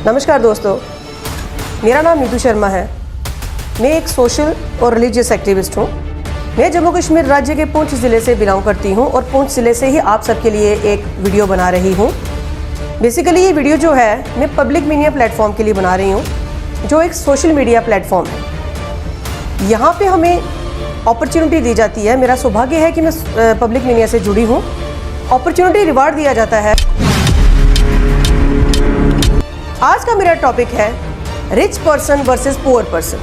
नमस्कार दोस्तों, मेरा नाम नीतू शर्मा है। मैं एक सोशल और रिलीजियस एक्टिविस्ट हूँ। मैं जम्मू कश्मीर राज्य के पुंछ ज़िले से बिलोंग करती हूँ और पुंछ ज़िले से ही आप सबके लिए एक वीडियो बना रही हूँ। बेसिकली ये वीडियो जो है मैं पब्लिक मीडिया प्लेटफॉर्म के लिए बना रही हूँ, जो एक सोशल मीडिया प्लेटफॉर्म है। यहाँ पे हमें अपॉर्चुनिटी दी जाती है। मेरा सौभाग्य है कि मैं पब्लिक मीडिया से जुड़ी हूँ। अपॉर्चुनिटी रिवार्ड दिया जाता है। आज का मेरा टॉपिक है rich person versus poor person.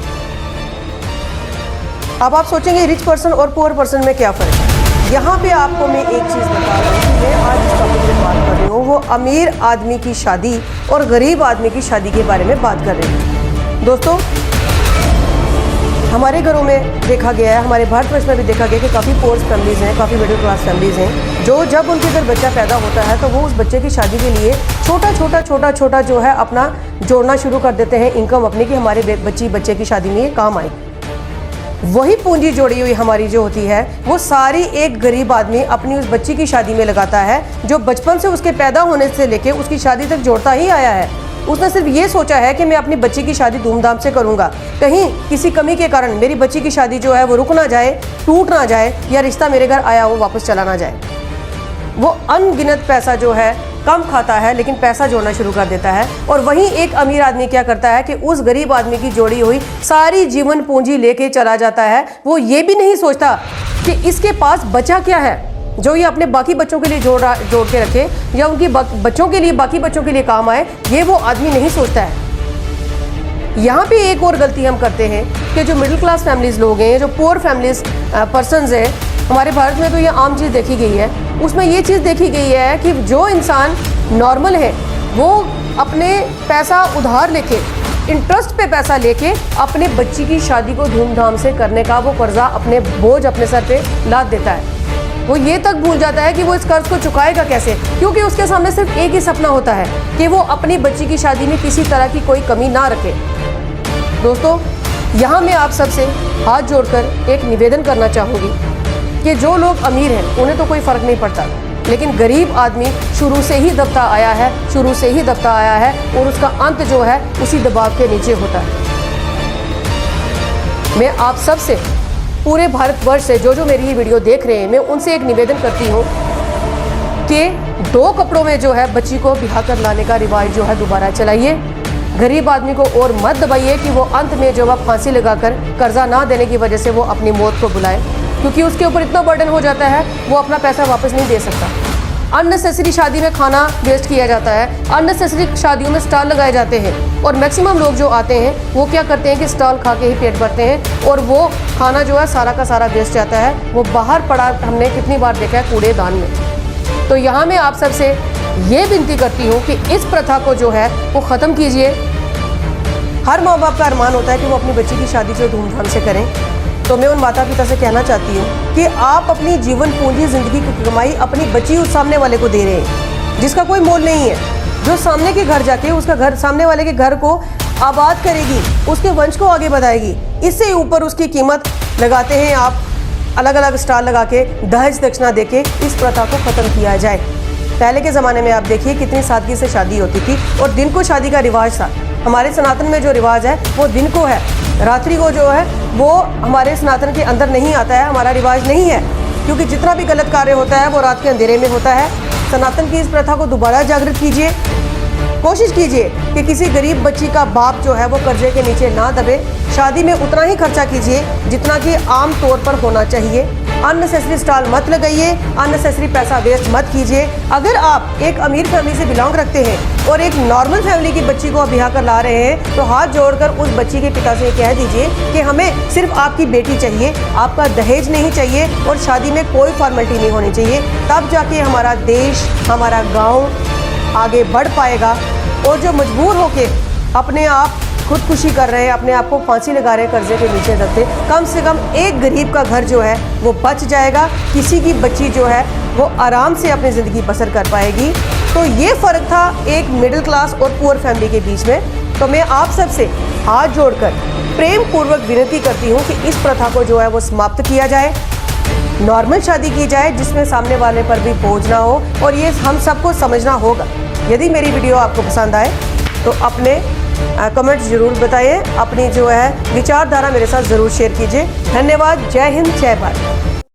अब आप सोचेंगे रिच पर्सन और पुअर पर्सन में क्या फ़र्क है। यहाँ पे आपको मैं एक चीज़ बता रही हूँ। मैं आज इस टॉपिक पे बात कर रही हूँ, वो अमीर आदमी की शादी और गरीब आदमी की शादी के बारे में बात कर रही हूँ। दोस्तों, हमारे घरों में देखा गया है, हमारे भारतवर्ष में भी देखा गया कि काफ़ी पुअर फैमिलीज़ हैं, काफ़ी मिडिल क्लास फैमिलीज़ हैं, जो जब उनके घर बच्चा पैदा होता है तो वो उस बच्चे की शादी के लिए छोटा जो है अपना जोड़ना शुरू कर देते हैं इनकम अपनी, कि हमारे बच्चे की शादी में ये काम आए। वही पूंजी जोड़ी हुई हमारी जो होती है वो सारी एक गरीब आदमी अपनी उस बच्ची की शादी में लगाता है, जो बचपन से उसके पैदा होने से लेके उसकी शादी तक जोड़ता ही आया है। उसने सिर्फ ये सोचा है कि मैं अपनी बच्ची की शादी धूमधाम से करूंगा, कहीं किसी कमी के कारण मेरी बच्ची की शादी जो है वो रुक ना जाए, टूट ना जाए, या रिश्ता मेरे घर आया वो वापस चला ना जाए। वो अनगिनत पैसा जो है कम खाता है, लेकिन पैसा जोड़ना शुरू कर देता है। और वहीं एक अमीर आदमी क्या करता है कि उस गरीब आदमी की जोड़ी हुई सारी जीवन पूंजी लेके चला जाता है। वो ये भी नहीं सोचता कि इसके पास बचा क्या है जो ये अपने बाकी बच्चों के लिए जोड़ के रखे, या उनकी बच्चों के लिए, बाकी बच्चों के लिए काम आए। ये वो आदमी नहीं सोचता है। यहाँ पे एक और गलती हम करते हैं कि जो मिडिल क्लास फैमिलीज़ लोग हैं, जो पुअर फैमिलीज पर्सनस हैं, हमारे भारत में तो ये आम चीज़ देखी गई है। उसमें ये चीज़ देखी गई है कि जो इंसान नॉर्मल है वो अपने पैसा उधार लेके, इंटरेस्ट पे पैसा लेके अपने बच्ची की शादी को धूमधाम से करने का वो कर्जा, अपने बोझ अपने सर पे लाद देता है। वो ये तक भूल जाता है कि वो इस कर्ज को चुकाएगा कैसे, क्योंकि उसके सामने सिर्फ एक ही सपना होता है कि वो अपनी बच्ची की शादी में किसी तरह की कोई कमी ना रखे। दोस्तों, यहाँ मैं आप सबसे हाथ जोड़कर एक निवेदन करना चाहूँगी कि जो लोग अमीर हैं उन्हें तो कोई फ़र्क नहीं पड़ता, लेकिन गरीब आदमी शुरू से ही दबता आया है और उसका अंत जो है उसी दबाव के नीचे होता है। मैं आप सबसे पूरे भारतवर्ष से जो मेरी ये वीडियो देख रहे हैं, मैं उनसे एक निवेदन करती हूँ कि 2 कपड़ों में जो है बच्ची को ब्याह कर लाने का रिवाज जो है दोबारा चलाइए। गरीब आदमी को और मत दबाइए कि वो अंत में जो है फांसी लगाकर कर्जा ना देने की वजह से वो अपनी मौत को बुलाए, क्योंकि उसके ऊपर इतना बर्डन हो जाता है वो अपना पैसा वापस नहीं दे सकता। अननेसेसरी शादी में खाना वेस्ट किया जाता है, अननेसेसरी शादियों में स्टॉल लगाए जाते हैं, और मैक्सिमम लोग जो आते हैं वो क्या करते हैं कि स्टॉल खा के ही पेट भरते हैं, और वो खाना जो है सारा का सारा वेस्ट जाता है। वो बाहर पड़ा हमने कितनी बार देखा है कूड़ेदान में। तो यहाँ मैं आप सबसे ये विनती करती हूँ कि इस प्रथा को जो है वो ख़त्म कीजिए। हर माँ बाप का अरमान होता है कि वो अपनी बच्ची की शादी जो धूमधाम से करें। तो मैं उन माता पिता से कहना चाहती हूँ कि आप अपनी जीवन पूंजी, ज़िंदगी की कमाई अपनी बच्ची उस सामने वाले को दे रहे हैं जिसका कोई मोल नहीं है, जो सामने के घर जाके उसका घर, सामने वाले के घर को आबाद करेगी, उसके वंश को आगे बढ़ाएगी। इससे ऊपर उसकी कीमत लगाते हैं आप, अलग अलग स्टॉल लगा के, दहेज दक्षिणा दे के। इस प्रथा को ख़त्म किया जाए। पहले के ज़माने में आप देखिए कितनी सादगी से शादी होती थी, और दिन को शादी का रिवाज था। हमारे सनातन में जो रिवाज है वो दिन को है, रात्रि को जो है वो हमारे सनातन के अंदर नहीं आता है, हमारा रिवाज नहीं है, क्योंकि जितना भी गलत कार्य होता है वो रात के अंधेरे में होता है। सनातन की इस प्रथा को दोबारा जागृत कीजिए। कोशिश कीजिए कि किसी गरीब बच्ची का बाप जो है वो कर्जे के नीचे ना दबे। शादी में उतना ही खर्चा कीजिए जितना कि आम तौर पर होना चाहिए। अननेसेसरी स्टॉल मत लगाइए, अननेसेसरी पैसा वेस्ट मत कीजिए। अगर आप एक अमीर फैमिली से बिलोंग रखते हैं और एक नॉर्मल फैमिली की बच्ची को ब्याह कर ला रहे हैं, तो हाथ जोड़कर उस बच्ची के पिता से कह दीजिए कि हमें सिर्फ आपकी बेटी चाहिए, आपका दहेज नहीं चाहिए, और शादी में कोई फॉर्मेलिटी नहीं होनी चाहिए। तब जाके हमारा देश, हमारा गाँव आगे बढ़ पाएगा। और जो मजबूर होके अपने आप खुदकुशी कर रहे हैं, अपने आप को फांसी लगा रहे हैं कर्जे के नीचे दबते, कम से कम एक गरीब का घर जो है वो बच जाएगा, किसी की बच्ची जो है वो आराम से अपनी ज़िंदगी बसर कर पाएगी। तो ये फ़र्क था एक मिडिल क्लास और पुअर फैमिली के बीच में। तो मैं आप सबसे हाथ जोड़कर प्रेम पूर्वक विनती करती हूँ कि इस प्रथा को जो है वो समाप्त किया जाए, नॉर्मल शादी की जाए जिसमें सामने वाले पर भी बोझ ना हो, और ये हम सबको समझना होगा। यदि मेरी वीडियो आपको पसंद आए तो अपने कमेंट्स जरूर बताइए, अपनी जो है विचारधारा मेरे साथ ज़रूर शेयर कीजिए। धन्यवाद। जय हिंद, जय भारत।